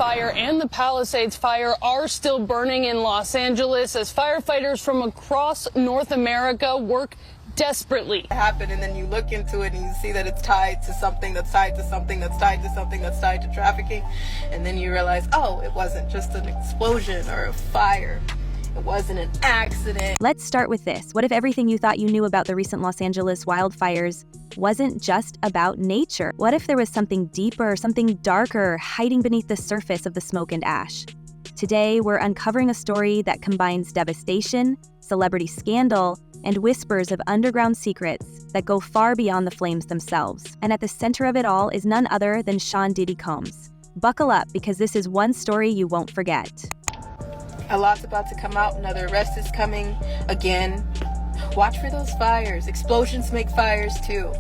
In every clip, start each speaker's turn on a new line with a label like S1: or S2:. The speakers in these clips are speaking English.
S1: fire and the Palisades fire are still burning in Los Angeles as firefighters from across North America work desperately.
S2: It happened, and then you look into it and you see that it's tied to something that's tied to something that's tied to something that's tied to trafficking, and then you realize, oh, it wasn't just an explosion or a fire. It wasn't an accident.
S3: Let's start with this. What if everything you thought you knew about the recent Los Angeles wildfires wasn't just about nature? What if there was something deeper, something darker, hiding beneath the surface of the smoke and ash? Today, we're uncovering a story that combines devastation, celebrity scandal, and whispers of underground secrets that go far beyond the flames themselves. And at the center of it all is none other than Sean Diddy Combs. Buckle up, because this is one story you won't forget.
S2: A lot's about to come out. Another arrest is coming again. Watch for those fires. Explosions make fires too.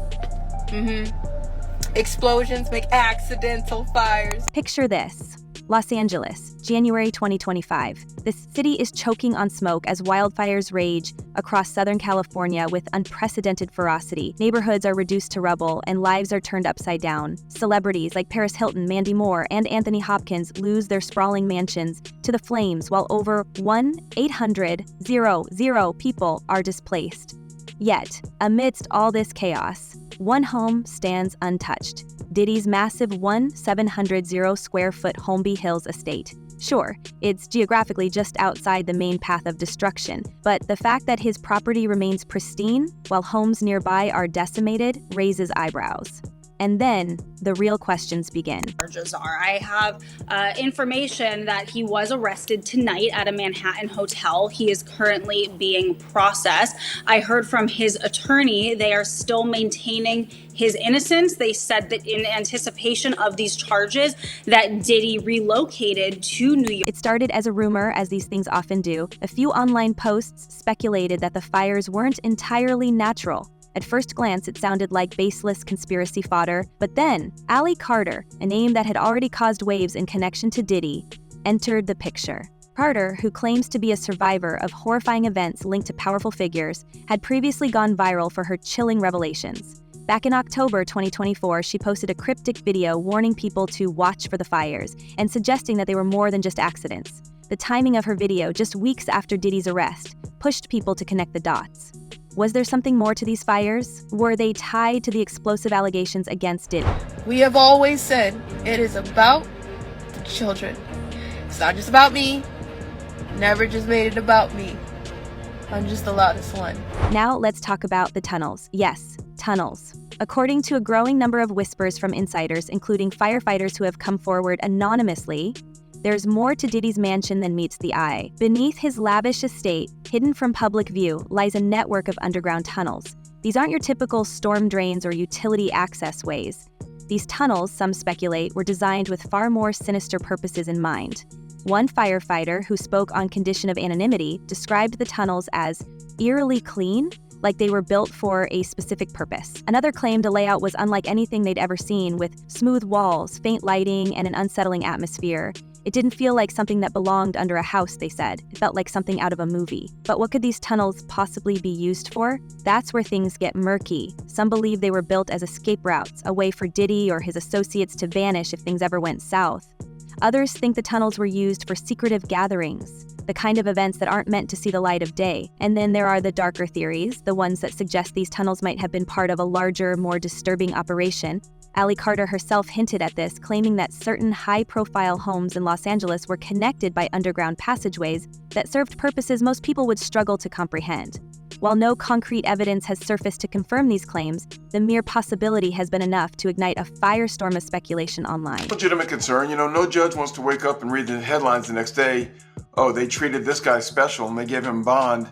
S2: Explosions make accidental fires.
S3: Picture this. Los Angeles, January 2025. The city is choking on smoke as wildfires rage across Southern California with unprecedented ferocity. Neighborhoods are reduced to rubble and lives are turned upside down. Celebrities like Paris Hilton, Mandy Moore, and Anthony Hopkins lose their sprawling mansions to the flames, while over 1-800-00 people are displaced. Yet, amidst all this chaos, one home stands untouched. Diddy's massive 1,700 square foot Holmby Hills estate. Sure, it's geographically just outside the main path of destruction, but the fact that his property remains pristine while homes nearby are decimated raises eyebrows. And then the real questions begin.
S4: Charges are. I have information that he was arrested tonight at a Manhattan hotel. He is currently being processed. I heard from his attorney they are still maintaining his innocence. They said that in anticipation of these charges that Diddy relocated to New York.
S3: It started as a rumor, as these things often do. A few online posts speculated that the fires weren't entirely natural. At first glance, it sounded like baseless conspiracy fodder, but then Ali Carter, a name that had already caused waves in connection to Diddy, entered the picture. Carter, who claims to be a survivor of horrifying events linked to powerful figures, had previously gone viral for her chilling revelations. Back in October 2024, she posted a cryptic video warning people to watch for the fires and suggesting that they were more than just accidents. The timing of her video, just weeks after Diddy's arrest, pushed people to connect the dots. Was there something more to these fires? Were they tied to the explosive allegations against Diddy?
S2: We have always said it is about the children. It's not just about me. Never just made it about me. I'm just the loudest one.
S3: Now let's talk about the tunnels. Yes, tunnels. According to a growing number of whispers from insiders, including firefighters who have come forward anonymously, there's more to Diddy's mansion than meets the eye. Beneath his lavish estate, hidden from public view, lies a network of underground tunnels. These aren't your typical storm drains or utility access ways. These tunnels, some speculate, were designed with far more sinister purposes in mind. One firefighter, who spoke on condition of anonymity, described the tunnels as eerily clean, like they were built for a specific purpose. Another claimed the layout was unlike anything they'd ever seen, with smooth walls, faint lighting, and an unsettling atmosphere. It didn't feel like something that belonged under a house, they said. It felt like something out of a movie. But what could these tunnels possibly be used for? That's where things get murky. Some believe they were built as escape routes, a way for Diddy or his associates to vanish if things ever went south. Others think the tunnels were used for secretive gatherings, the kind of events that aren't meant to see the light of day. And then there are the darker theories, the ones that suggest these tunnels might have been part of a larger, more disturbing operation. Ali Carter herself hinted at this, claiming that certain high-profile homes in Los Angeles were connected by underground passageways that served purposes most people would struggle to comprehend. While no concrete evidence has surfaced to confirm these claims, the mere possibility has been enough to ignite a firestorm of speculation online.
S5: Legitimate concern. No judge wants to wake up and read the headlines the next day. Oh, they treated this guy special and they gave him bond,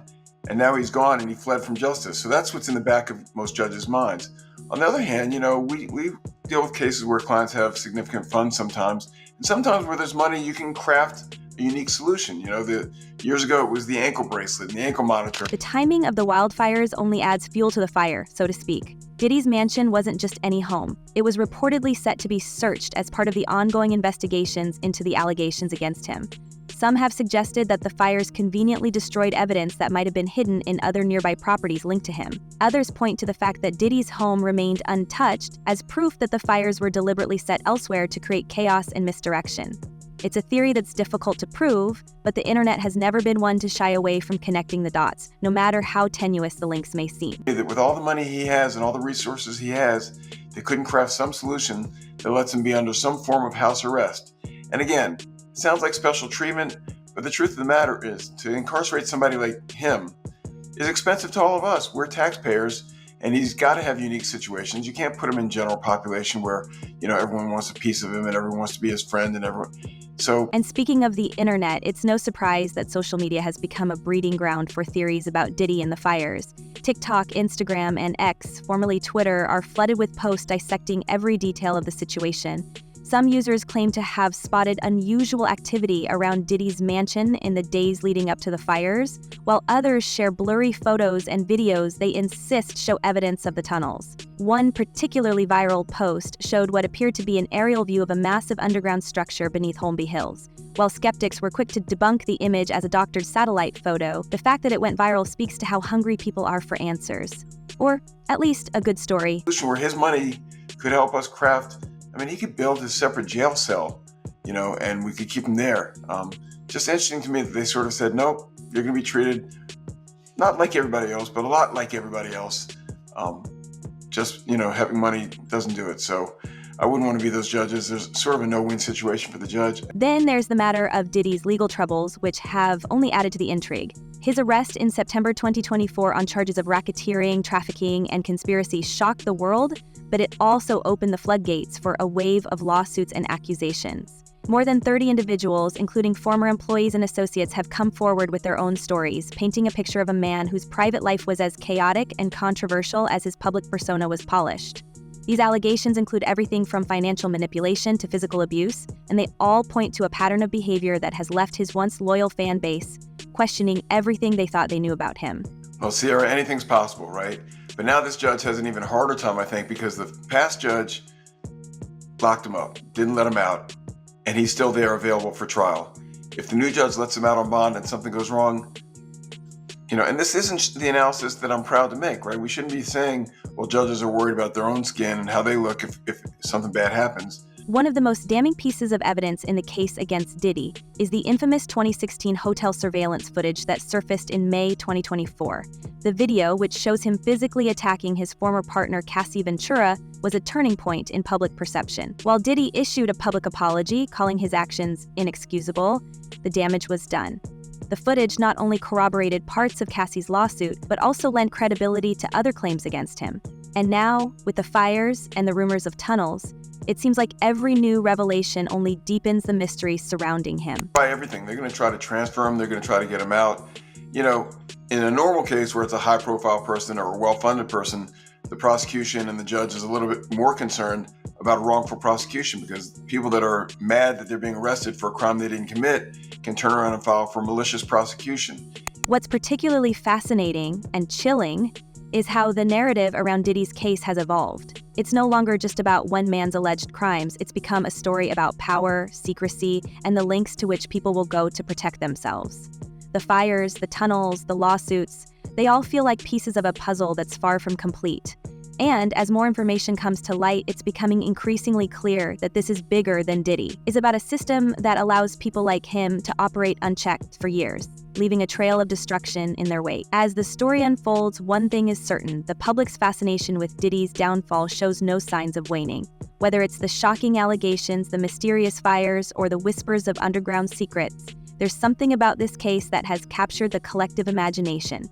S5: and now he's gone and he fled from justice. So that's what's in the back of most judges' minds. On the other hand, we deal with cases where clients have significant funds sometimes, and sometimes where there's money, you can craft a unique solution. Years ago it was the ankle bracelet and the ankle monitor.
S3: The timing of the wildfires only adds fuel to the fire, so to speak. Diddy's mansion wasn't just any home. It was reportedly set to be searched as part of the ongoing investigations into the allegations against him. Some have suggested that the fires conveniently destroyed evidence that might have been hidden in other nearby properties linked to him. Others point to the fact that Diddy's home remained untouched as proof that the fires were deliberately set elsewhere to create chaos and misdirection. It's a theory that's difficult to prove, but the internet has never been one to shy away from connecting the dots, no matter how tenuous the links may seem.
S5: That with all the money he has and all the resources he has, they couldn't craft some solution that lets him be under some form of house arrest. And again, it sounds like special treatment, but the truth of the matter is, to incarcerate somebody like him is expensive to all of us. We're taxpayers, and he's got to have unique situations. You can't put him in general population where, everyone wants a piece of him and everyone wants to be his friend and everyone.
S3: And speaking of the internet, it's no surprise that social media has become a breeding ground for theories about Diddy and the fires. TikTok, Instagram, and X, formerly Twitter, are flooded with posts dissecting every detail of the situation. Some users claim to have spotted unusual activity around Diddy's mansion in the days leading up to the fires, while others share blurry photos and videos they insist show evidence of the tunnels. One particularly viral post showed what appeared to be an aerial view of a massive underground structure beneath Holmby Hills. While skeptics were quick to debunk the image as a doctored satellite photo, the fact that it went viral speaks to how hungry people are for answers. Or at least a good story.
S5: Where his money could help us craft. He could build his separate jail cell, and we could keep him there. Just interesting to me that they sort of said, nope, you're going to be treated not like everybody else, but a lot like everybody else. Having money doesn't do it. So I wouldn't want to be those judges. There's sort of a no-win situation for the judge.
S3: Then there's the matter of Diddy's legal troubles, which have only added to the intrigue. His arrest in September 2024 on charges of racketeering, trafficking, and conspiracy shocked the world, but it also opened the floodgates for a wave of lawsuits and accusations. More than 30 individuals, including former employees and associates, have come forward with their own stories, painting a picture of a man whose private life was as chaotic and controversial as his public persona was polished. These allegations include everything from financial manipulation to physical abuse, and they all point to a pattern of behavior that has left his once loyal fan base questioning everything they thought they knew about him.
S5: Well, Sierra, anything's possible, right? But now this judge has an even harder time, I think, because the past judge locked him up, didn't let him out, and he's still there available for trial. If the new judge lets him out on bond and something goes wrong, and this isn't the analysis that I'm proud to make, right? We shouldn't be saying, well, judges are worried about their own skin and how they look if something bad happens.
S3: One of the most damning pieces of evidence in the case against Diddy is the infamous 2016 hotel surveillance footage that surfaced in May 2024. The video, which shows him physically attacking his former partner Cassie Ventura, was a turning point in public perception. While Diddy issued a public apology, calling his actions inexcusable, the damage was done. The footage not only corroborated parts of Cassie's lawsuit, but also lent credibility to other claims against him. And now, with the fires and the rumors of tunnels, it seems like every new revelation only deepens the mystery surrounding him.
S5: By everything, they're going to try to transfer him, they're going to try to get him out. In a normal case where it's a high-profile person or a well-funded person, the prosecution and the judge is a little bit more concerned about a wrongful prosecution because people that are mad that they're being arrested for a crime they didn't commit can turn around and file for malicious prosecution.
S3: What's particularly fascinating and chilling is how the narrative around Diddy's case has evolved. It's no longer just about one man's alleged crimes. It's become a story about power, secrecy, and the lengths to which people will go to protect themselves. The fires, the tunnels, the lawsuits, they all feel like pieces of a puzzle that's far from complete. And as more information comes to light, it's becoming increasingly clear that this is bigger than Diddy. It's about a system that allows people like him to operate unchecked for years, leaving a trail of destruction in their wake. As the story unfolds, one thing is certain: the public's fascination with Diddy's downfall shows no signs of waning. Whether it's the shocking allegations, the mysterious fires, or the whispers of underground secrets, there's something about this case that has captured the collective imagination.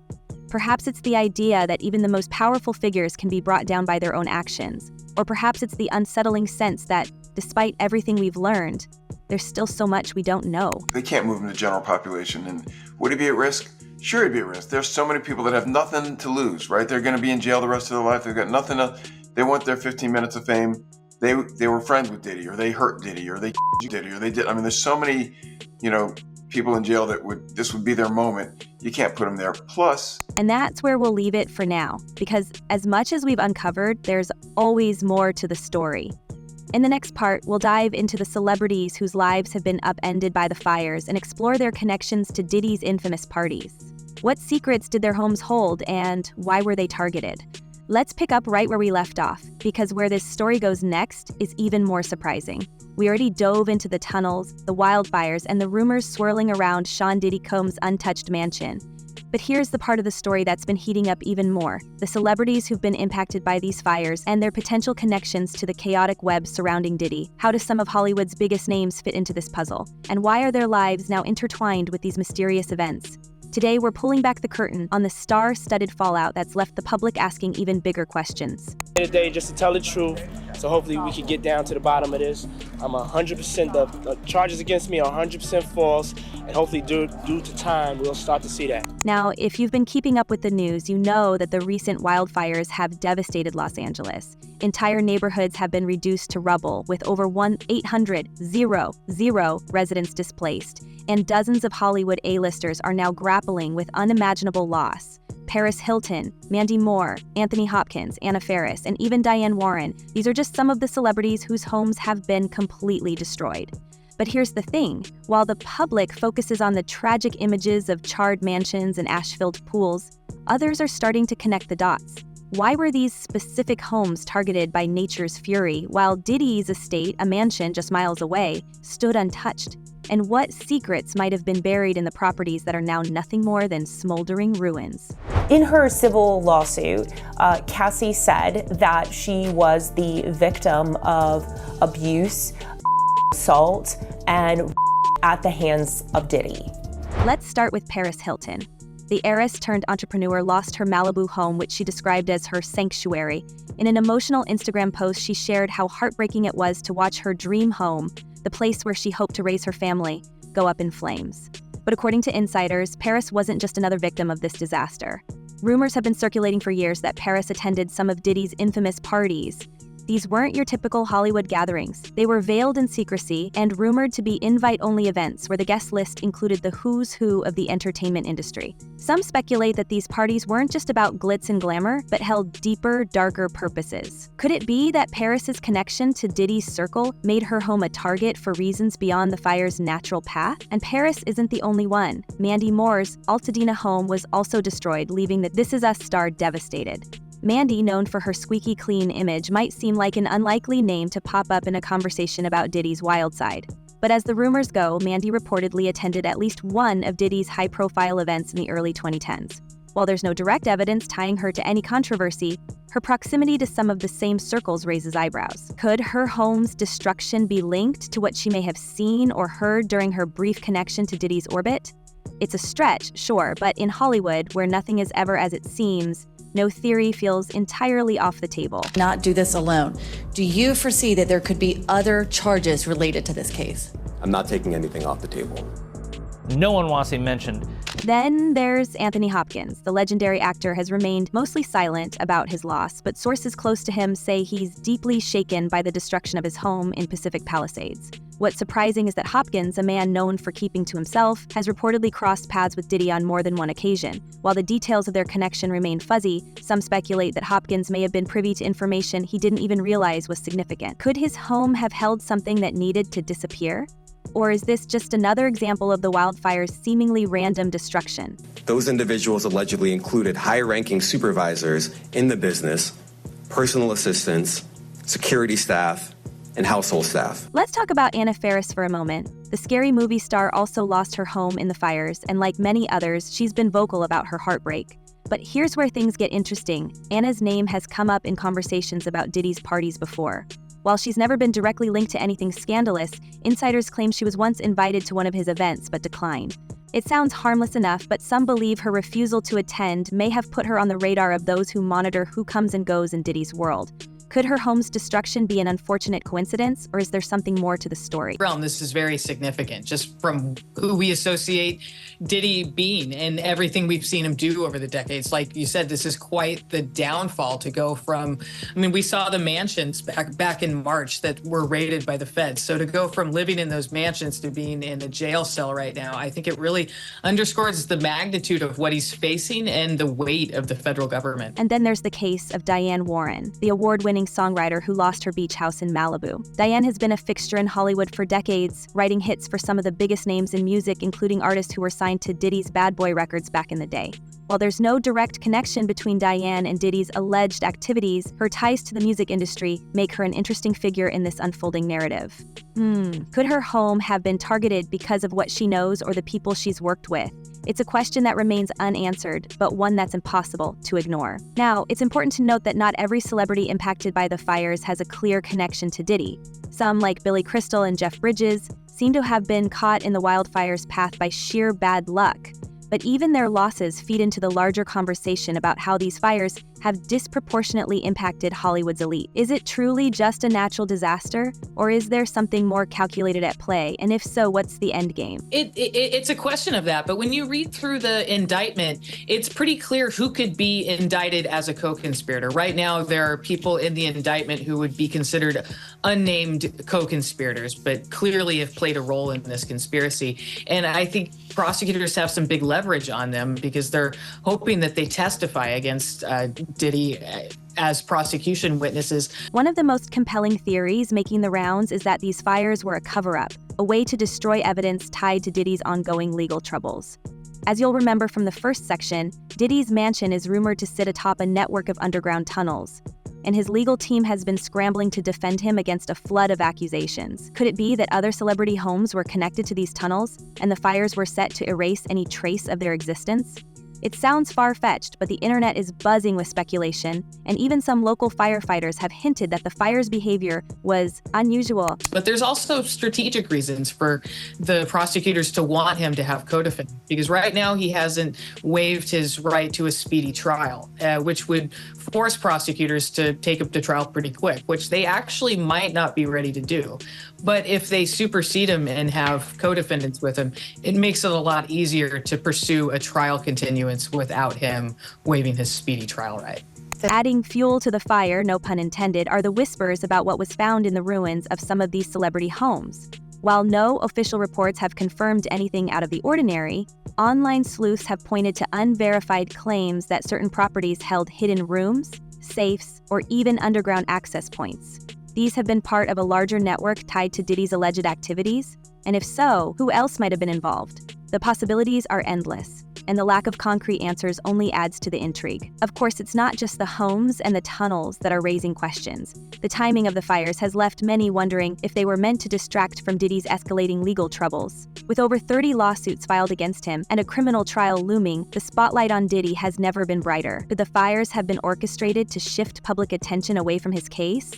S3: Perhaps it's the idea that even the most powerful figures can be brought down by their own actions. Or perhaps it's the unsettling sense that, despite everything we've learned, there's still so much we don't know.
S5: They can't move in the general population. And would he be at risk? Sure, he'd be at risk. There's so many people that have nothing to lose, right? They're going to be in jail the rest of their life. They've got nothing to, they want their 15 minutes of fame. They were friends with Diddy, or they hurt Diddy, or they Diddy, or they did. There's so many, people in jail that this would be their moment. You can't put them there. Plus,
S3: and that's where we'll leave it for now, because as much as we've uncovered, there's always more to the story. In the next part, we'll dive into the celebrities whose lives have been upended by the fires and explore their connections to Diddy's infamous parties. What secrets did their homes hold, and why were they targeted? Let's pick up right where we left off, because where this story goes next is even more surprising. We already dove into the tunnels, the wildfires, and the rumors swirling around Sean Diddy Combs' untouched mansion. But here's the part of the story that's been heating up even more: the celebrities who've been impacted by these fires and their potential connections to the chaotic web surrounding Diddy. How do some of Hollywood's biggest names fit into this puzzle? And why are their lives now intertwined with these mysterious events? Today, we're pulling back the curtain on the star-studded fallout that's left the public asking even bigger questions.
S6: Today, just to tell the truth, so hopefully we can get down to the bottom of this. I'm 100%, the charges against me are 100% false, and hopefully due to time, we'll start to see that.
S3: Now, if you've been keeping up with the news, you know that the recent wildfires have devastated Los Angeles. Entire neighborhoods have been reduced to rubble, with over 800 residents displaced, and dozens of Hollywood A-listers are now grappling with unimaginable loss. Paris Hilton, Mandy Moore, Anthony Hopkins, Anna Faris, and even Diane Warren. These are just some of the celebrities whose homes have been completely destroyed. But here's the thing: while the public focuses on the tragic images of charred mansions and ash-filled pools, others are starting to connect the dots. Why were these specific homes targeted by nature's fury, while Diddy's estate, a mansion just miles away, stood untouched? And what secrets might have been buried in the properties that are now nothing more than smoldering ruins?
S7: In her civil lawsuit, Cassie said that she was the victim of abuse, assault, and at the hands of Diddy.
S3: Let's start with Paris Hilton. The heiress-turned-entrepreneur lost her Malibu home, which she described as her sanctuary. In an emotional Instagram post, she shared how heartbreaking it was to watch her dream home, the place where she hoped to raise her family, go up in flames. But according to insiders, Paris wasn't just another victim of this disaster. Rumors have been circulating for years that Paris attended some of Diddy's infamous parties. These weren't your typical Hollywood gatherings. They were veiled in secrecy and rumored to be invite-only events where the guest list included the who's who of the entertainment industry. Some speculate that these parties weren't just about glitz and glamour, but held deeper, darker purposes. Could it be that Paris's connection to Diddy's circle made her home a target for reasons beyond the fire's natural path? And Paris isn't the only one. Mandy Moore's Altadena home was also destroyed, leaving the This Is Us star devastated. Mandy, known for her squeaky clean image, might seem like an unlikely name to pop up in a conversation about Diddy's wild side. But as the rumors go, Mandy reportedly attended at least one of Diddy's high-profile events in the early 2010s. While there's no direct evidence tying her to any controversy, her proximity to some of the same circles raises eyebrows. Could her home's destruction be linked to what she may have seen or heard during her brief connection to Diddy's orbit? It's a stretch, sure, but in Hollywood, where nothing is ever as it seems, no theory feels entirely off the table.
S8: Not do this alone. Do you foresee that there could be other charges related to this case?
S9: I'm not taking anything off the table.
S10: No one wants him mentioned.
S3: Then there's Anthony Hopkins. The legendary actor has remained mostly silent about his loss, but sources close to him say he's deeply shaken by the destruction of his home in Pacific Palisades. What's surprising is that Hopkins, a man known for keeping to himself, has reportedly crossed paths with Diddy on more than one occasion. While the details of their connection remain fuzzy, some speculate that Hopkins may have been privy to information he didn't even realize was significant. Could his home have held something that needed to disappear? Or is this just another example of the wildfire's seemingly random destruction?
S9: Those individuals allegedly included high-ranking supervisors in the business, personal assistants, security staff, and household staff.
S3: Let's talk about Anna Faris for a moment. The Scary Movie star also lost her home in the fires, and like many others, she's been vocal about her heartbreak. But here's where things get interesting. Anna's name has come up in conversations about Diddy's parties before. While she's never been directly linked to anything scandalous, insiders claim she was once invited to one of his events but declined. It sounds harmless enough, but some believe her refusal to attend may have put her on the radar of those who monitor who comes and goes in Diddy's world. Could her home's destruction be an unfortunate coincidence, or is there something more to the story?
S11: This is very significant, just from who we associate Diddy being and everything we've seen him do over the decades. Like you said, this is quite the downfall to go from, we saw the mansions back in March that were raided by the feds. So to go from living in those mansions to being in a jail cell right now, I think it really underscores the magnitude of what he's facing and the weight of the federal government.
S3: And then there's the case of Diane Warren, the award-winning award-winning songwriter who lost her beach house in Malibu. Diane has been a fixture in Hollywood for decades, writing hits for some of the biggest names in music, including artists who were signed to Diddy's Bad Boy Records back in the day. While there's no direct connection between Diane and Diddy's alleged activities, her ties to the music industry make her an interesting figure in this unfolding narrative. Could her home have been targeted because of what she knows or the people she's worked with? It's a question that remains unanswered, but one that's impossible to ignore. Now, it's important to note that not every celebrity impacted by the fires has a clear connection to Diddy. Some, like Billy Crystal and Jeff Bridges, seem to have been caught in the wildfire's path by sheer bad luck. But even their losses feed into the larger conversation about how these fires have disproportionately impacted Hollywood's elite. Is it truly just a natural disaster, or is there something more calculated at play? And if so, what's the end game?
S11: It's a question of that, but when you read through the indictment, it's pretty clear who could be indicted as a co-conspirator. Right now, there are people in the indictment who would be considered unnamed co-conspirators, but clearly have played a role in this conspiracy. And I think prosecutors have some big leverage on them because they're hoping that they testify against Diddy as prosecution witnesses.
S3: One of the most compelling theories making the rounds is that these fires were a cover-up, a way to destroy evidence tied to Diddy's ongoing legal troubles. As you'll remember from the first section, Diddy's mansion is rumored to sit atop a network of underground tunnels, and his legal team has been scrambling to defend him against a flood of accusations. Could it be that other celebrity homes were connected to these tunnels, and the fires were set to erase any trace of their existence? It sounds far-fetched, but the internet is buzzing with speculation, and even some local firefighters have hinted that the fire's behavior was unusual.
S11: But there's also strategic reasons for the prosecutors to want him to have co-defendants, because right now he hasn't waived his right to a speedy trial, which would force prosecutors to take him to trial pretty quick, which they actually might not be ready to do. But if they supersede him and have co-defendants with him, it makes it a lot easier to pursue a trial continuance without him waiving his speedy trial right.
S3: Adding fuel to the fire, no pun intended, are the whispers about what was found in the ruins of some of these celebrity homes. While no official reports have confirmed anything out of the ordinary, online sleuths have pointed to unverified claims that certain properties held hidden rooms, safes, or even underground access points. These have been part of a larger network tied to Diddy's alleged activities, and if so, who else might have been involved? The possibilities are endless, and the lack of concrete answers only adds to the intrigue. Of course, it's not just the homes and the tunnels that are raising questions. The timing of the fires has left many wondering if they were meant to distract from Diddy's escalating legal troubles. With over 30 lawsuits filed against him and a criminal trial looming, the spotlight on Diddy has never been brighter. Could the fires have been orchestrated to shift public attention away from his case?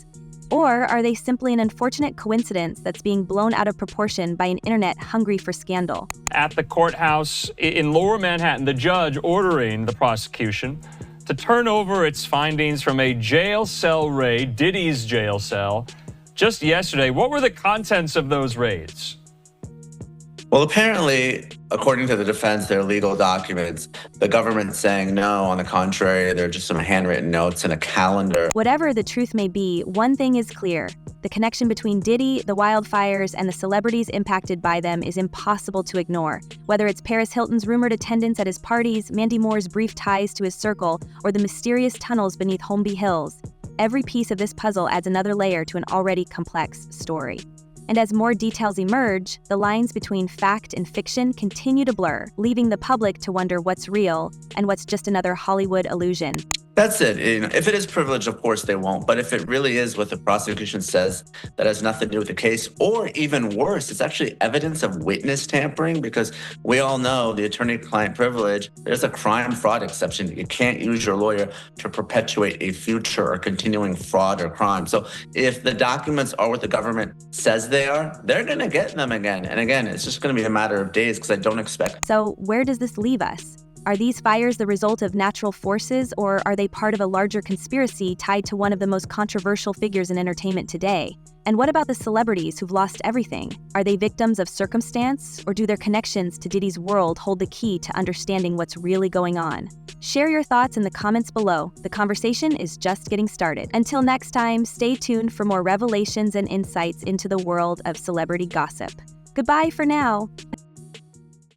S3: Or are they simply an unfortunate coincidence that's being blown out of proportion by an internet hungry for scandal?
S12: At the courthouse in Lower Manhattan, the judge ordering the prosecution to turn over its findings from a jail cell raid, Diddy's jail cell, just yesterday. What were the contents of those raids?
S13: Well, apparently, according to the defense, their legal documents, the government's saying no, on the contrary, they're just some handwritten notes and a calendar.
S3: Whatever the truth may be, one thing is clear. The connection between Diddy, the wildfires, and the celebrities impacted by them is impossible to ignore. Whether it's Paris Hilton's rumored attendance at his parties, Mandy Moore's brief ties to his circle, or the mysterious tunnels beneath Holmby Hills, every piece of this puzzle adds another layer to an already complex story. And as more details emerge, the lines between fact and fiction continue to blur, leaving the public to wonder what's real and what's just another Hollywood illusion.
S13: That's it. If it is privilege, of course they won't. But if it really is what the prosecution says, that has nothing to do with the case, or even worse, it's actually evidence of witness tampering, because we all know the attorney-client privilege, there's a crime fraud exception. You can't use your lawyer to perpetuate a future or continuing fraud or crime. So if the documents are what the government says they are, they're going to get them again. And again, it's just going to be a matter of days, because I don't expect.
S3: So where does this leave us? Are these fires the result of natural forces, or are they part of a larger conspiracy tied to one of the most controversial figures in entertainment today? And what about the celebrities who've lost everything? Are they victims of circumstance, or do their connections to Diddy's world hold the key to understanding what's really going on? Share your thoughts in the comments below. The conversation is just getting started. Until next time, stay tuned for more revelations and insights into the world of celebrity gossip. Goodbye for now.